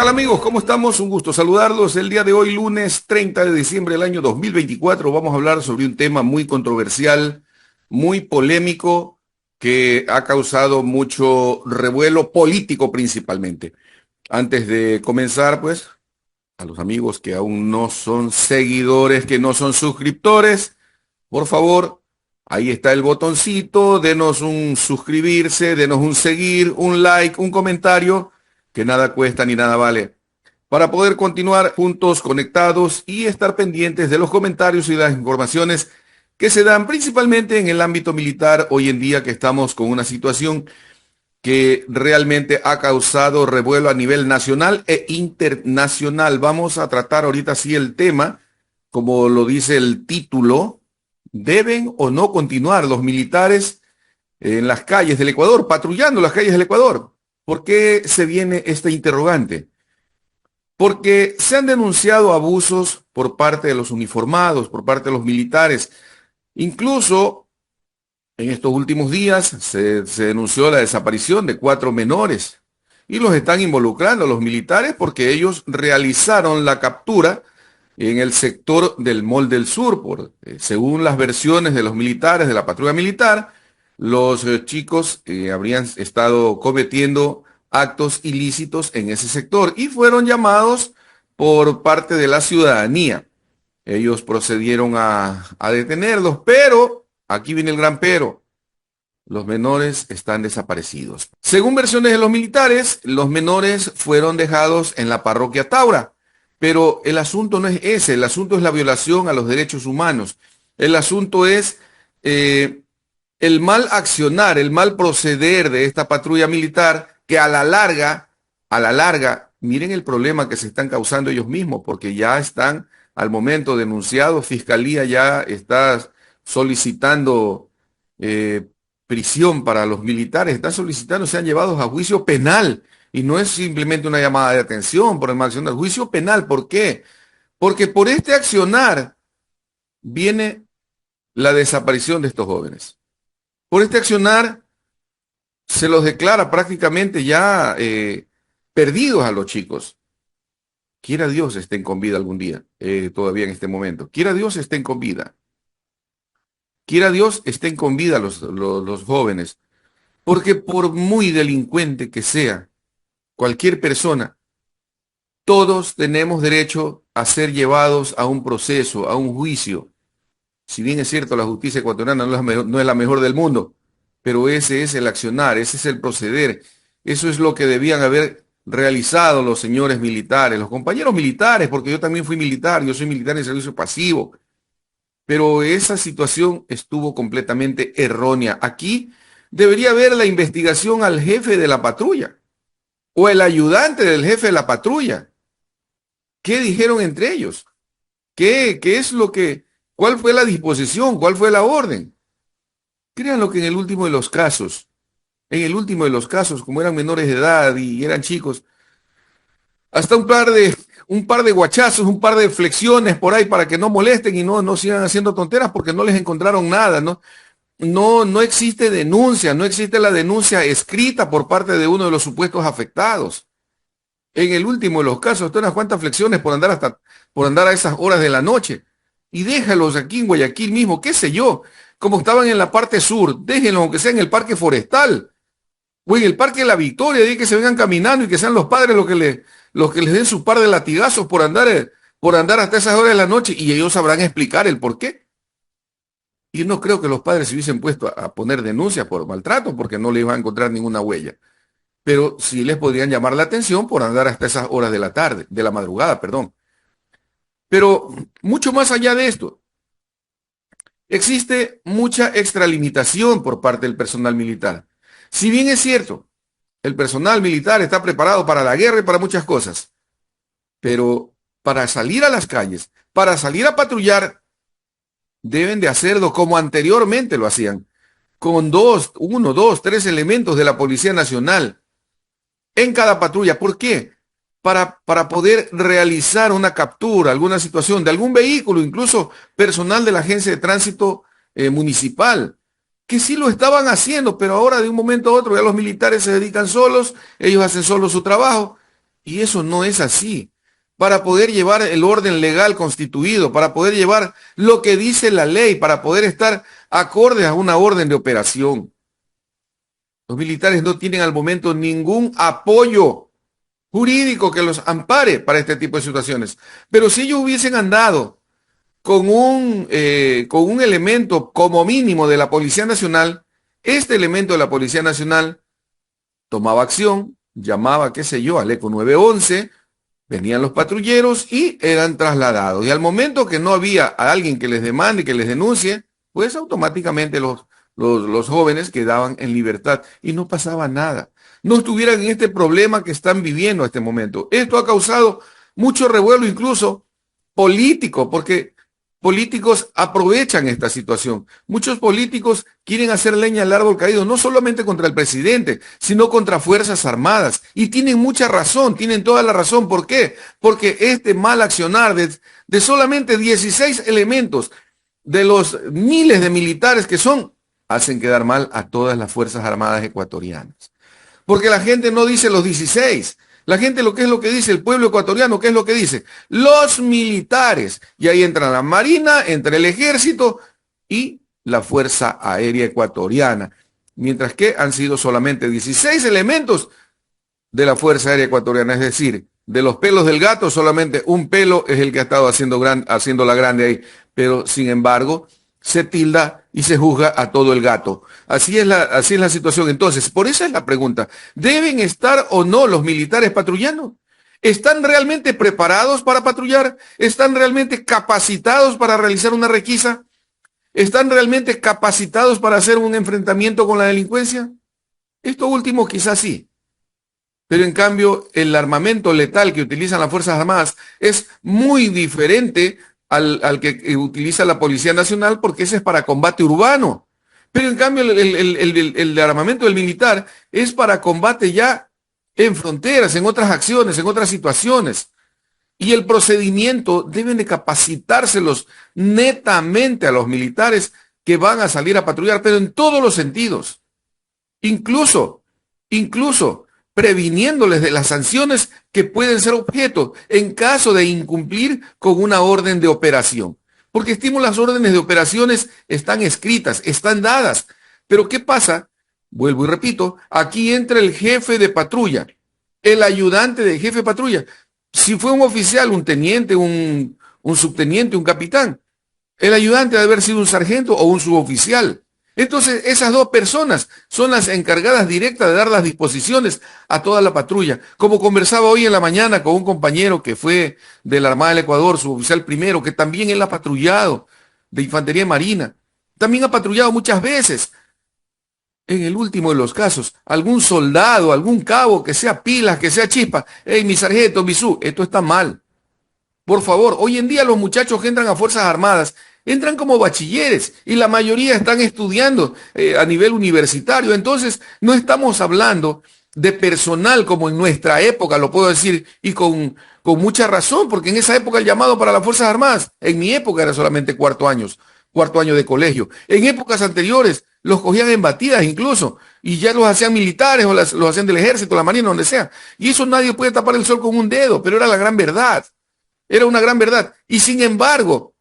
tal amigos? ¿Cómo estamos? Un gusto saludarlos. El día de hoy, lunes 30 de diciembre del año 2024, vamos a hablar sobre un tema muy controversial, muy polémico, que ha causado mucho revuelo político principalmente. Antes de comenzar, pues, a los amigos que aún no son seguidores, que no son suscriptores, por favor, ahí está el botoncito, denos un suscribirse, denos un seguir, un like, un comentario, que nada cuesta ni nada vale, para poder continuar juntos, conectados y estar pendientes de los comentarios y las informaciones que se dan principalmente en el ámbito militar hoy en día, que estamos con una situación que realmente ha causado revuelo a nivel nacional e internacional. Vamos a tratar ahorita sí el tema, como lo dice el título: ¿deben o no continuar los militares en las calles del Ecuador, patrullando las calles del Ecuador? ¿Por qué se viene este interrogante? Porque se han denunciado abusos por parte de los uniformados, por parte de los militares. Incluso en estos últimos días se denunció la desaparición de 4 menores y los están involucrando los militares porque ellos realizaron la captura en el sector del Mall del Sur. Según las versiones de los militares, de la patrulla militar, los chicos habrían estado cometiendo actos ilícitos en ese sector y fueron llamados por parte de la ciudadanía. Ellos procedieron a detenerlos, pero aquí viene el gran pero: los menores están desaparecidos. Según versiones de los militares, los menores fueron dejados en la parroquia Taura, pero el asunto no es ese, el asunto es la violación a los derechos humanos. El asunto es el mal accionar, el mal proceder de esta patrulla militar, que a la larga, miren el problema que se están causando ellos mismos, porque ya están al momento denunciados, Fiscalía ya está solicitando prisión para los militares, están solicitando sean llevados a juicio penal, y no es simplemente una llamada de atención por el mal accionar, juicio penal. ¿Por qué? Porque por este accionar viene la desaparición de estos jóvenes. Por este accionar se los declara prácticamente ya perdidos a los chicos. Quiera Dios estén con vida algún día, todavía en este momento. Quiera Dios estén con vida. Quiera Dios estén con vida los jóvenes. Porque por muy delincuente que sea cualquier persona, todos tenemos derecho a ser llevados a un proceso, a un juicio. Si bien es cierto, la justicia ecuatoriana no es la mejor del mundo, pero ese es el accionar, ese es el proceder. Eso es lo que debían haber realizado los señores militares, los compañeros militares, porque yo también fui militar, yo soy militar en servicio pasivo. Pero esa situación estuvo completamente errónea. Aquí debería haber la investigación al jefe de la patrulla o el ayudante del jefe de la patrulla. ¿Qué dijeron entre ellos? ¿Qué es lo que, cuál fue la disposición, cuál fue la orden? Créanlo que en el último de los casos, como eran menores de edad y eran chicos, hasta un par de guachazos, un par de flexiones por ahí para que no molesten y no sigan haciendo tonteras, porque no les encontraron nada, ¿no? No existe denuncia, no existe la denuncia escrita por parte de uno de los supuestos afectados. En el último de los casos, hasta unas cuantas flexiones por andar a esas horas de la noche. Y déjalos aquí en Guayaquil mismo, qué sé yo, como estaban en la parte sur, déjenlos aunque sea en el parque forestal o en el Parque de la Victoria, de que se vengan caminando y que sean los padres los que les den su par de latigazos por andar hasta esas horas de la noche, y ellos sabrán explicar el por qué. Y no creo que los padres se hubiesen puesto a poner denuncias por maltrato, porque no les iban a encontrar ninguna huella. Pero sí les podrían llamar la atención por andar hasta esas horas de la tarde, de la madrugada, perdón. Pero mucho más allá de esto, existe mucha extralimitación por parte del personal militar. Si bien es cierto, el personal militar está preparado para la guerra y para muchas cosas, pero para salir a las calles, para salir a patrullar, deben de hacerlo como anteriormente lo hacían, con uno, dos, tres elementos de la Policía Nacional en cada patrulla. ¿Por qué? Para poder realizar una captura, alguna situación de algún vehículo, incluso personal de la Agencia de Tránsito Municipal, que sí lo estaban haciendo, pero ahora de un momento a otro ya los militares se dedican solos, ellos hacen solo su trabajo, Y eso no es así. Para poder llevar el orden legal constituido, para poder llevar lo que dice la ley, para poder estar acordes a una orden de operación. Los militares no tienen al momento ningún apoyo jurídico que los ampare para este tipo de situaciones. Pero si ellos hubiesen andado con un elemento como mínimo de la Policía Nacional, este elemento de la Policía Nacional tomaba acción, llamaba, qué sé yo, al ECO 911, venían los patrulleros y eran trasladados. Y al momento que no había a alguien que les demande, que les denuncie, pues automáticamente los jóvenes quedaban en libertad y no pasaba nada. No estuvieran en este problema que están viviendo a este momento. Esto ha causado mucho revuelo, incluso político, porque políticos aprovechan esta situación. Muchos políticos quieren hacer leña al árbol caído, no solamente contra el presidente, sino contra Fuerzas Armadas. Y tienen mucha razón, tienen toda la razón. ¿Por qué? Porque este mal accionar de solamente 16 elementos de los miles de militares que son, hacen quedar mal a todas las Fuerzas Armadas ecuatorianas. Porque la gente no dice los 16. La gente lo que es lo que dice, el pueblo ecuatoriano, ¿qué es lo que dice? Los militares. Y ahí entra la Marina, entra el Ejército y la Fuerza Aérea Ecuatoriana. Mientras que han sido solamente 16 elementos de la Fuerza Aérea Ecuatoriana. Es decir, de los pelos del gato, solamente un pelo es el que ha estado haciéndola grande ahí. Pero, sin embargo, se tilda y se juzga a todo el gato. Así es la situación. Entonces, por eso es la pregunta. ¿Deben estar o no los militares patrullando? ¿Están realmente preparados para patrullar? ¿Están realmente capacitados para realizar una requisa? ¿Están realmente capacitados para hacer un enfrentamiento con la delincuencia? Esto último quizás sí. Pero en cambio, el armamento letal que utilizan las Fuerzas Armadas es muy diferente al que utiliza la Policía Nacional, porque ese es para combate urbano. Pero en cambio el armamento del militar es para combate ya en fronteras, en otras acciones, en otras situaciones. Y el procedimiento deben de capacitárselos netamente a los militares que van a salir a patrullar, pero en todos los sentidos. Incluso previniéndoles de las sanciones que pueden ser objeto en caso de incumplir con una orden de operación. Porque estimo las órdenes de operaciones están escritas, están dadas. Pero ¿qué pasa? Vuelvo y repito, aquí entra el jefe de patrulla, el ayudante del jefe de patrulla. Si fue un oficial, un teniente, un subteniente, un capitán, el ayudante debe haber sido un sargento o un suboficial. Entonces, esas dos personas son las encargadas directas de dar las disposiciones a toda la patrulla. Como conversaba hoy en la mañana con un compañero que fue de la Armada del Ecuador, suboficial primero, que también él ha patrullado de Infantería Marina. También ha patrullado muchas veces. En el último de los casos, algún soldado, algún cabo, que sea pilas, que sea chispa. Hey, mi sargento, mi sub, esto está mal. Por favor, hoy en día los muchachos que entran a Fuerzas Armadas entran como bachilleres y la mayoría están estudiando a nivel universitario. Entonces, no estamos hablando de personal como en nuestra época, lo puedo decir, y con mucha razón, porque en esa época el llamado para las Fuerzas Armadas, en mi época era solamente cuarto año de colegio. En épocas anteriores los cogían en batidas incluso, y ya los hacían militares o los hacían del ejército, la marina, donde sea. Y eso nadie puede tapar el sol con un dedo, pero era la gran verdad. Era una gran verdad. Y sin embargo,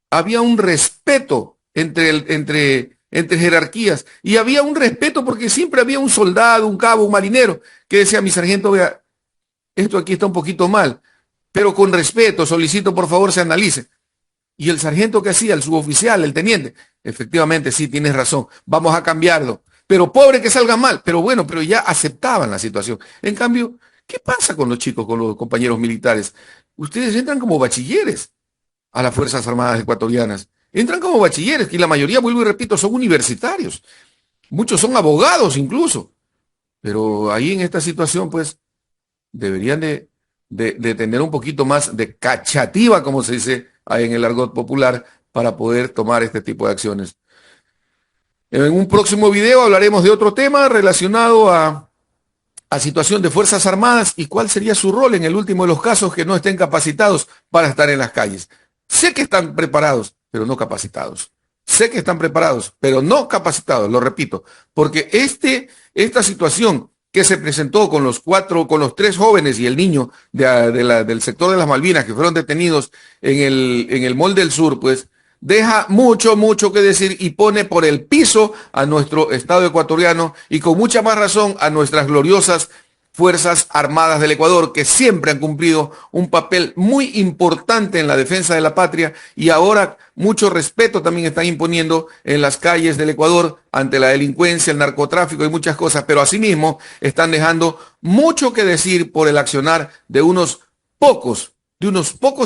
había un respeto entre jerarquías. Y había un respeto porque siempre había un soldado, un cabo, un marinero, que decía, mi sargento, vea, esto aquí está un poquito mal, pero con respeto, solicito por favor se analice. Y el sargento que hacía, el suboficial, el teniente, efectivamente, sí, tienes razón, vamos a cambiarlo. Pero pobre que salga mal, pero bueno, pero ya aceptaban la situación. En cambio, ¿qué pasa con los chicos, con los compañeros militares? Ustedes entran como bachilleres a las Fuerzas Armadas ecuatorianas. Entran como bachilleres, y la mayoría, vuelvo y repito, son universitarios. Muchos son abogados incluso. Pero ahí en esta situación, pues, deberían de tener un poquito más de cachativa, como se dice ahí en el argot popular, para poder tomar este tipo de acciones. En un próximo video hablaremos de otro tema relacionado a situación de Fuerzas Armadas y cuál sería su rol en el último de los casos que no estén capacitados para estar en las calles. Sé que están preparados, pero no capacitados. Sé que están preparados, pero no capacitados, lo repito, porque esta situación que se presentó con los tres jóvenes y el niño del sector de las Malvinas que fueron detenidos en el Mall del Sur, pues deja mucho, mucho que decir y pone por el piso a nuestro Estado ecuatoriano y con mucha más razón a nuestras gloriosas Fuerzas Armadas del Ecuador, que siempre han cumplido un papel muy importante en la defensa de la patria y ahora mucho respeto también están imponiendo en las calles del Ecuador ante la delincuencia, el narcotráfico y muchas cosas, pero asimismo están dejando mucho que decir por el accionar de unos pocos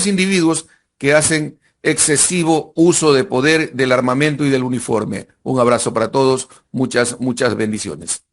individuos que hacen excesivo uso de poder del armamento y del uniforme. Un abrazo para todos, muchas, muchas bendiciones.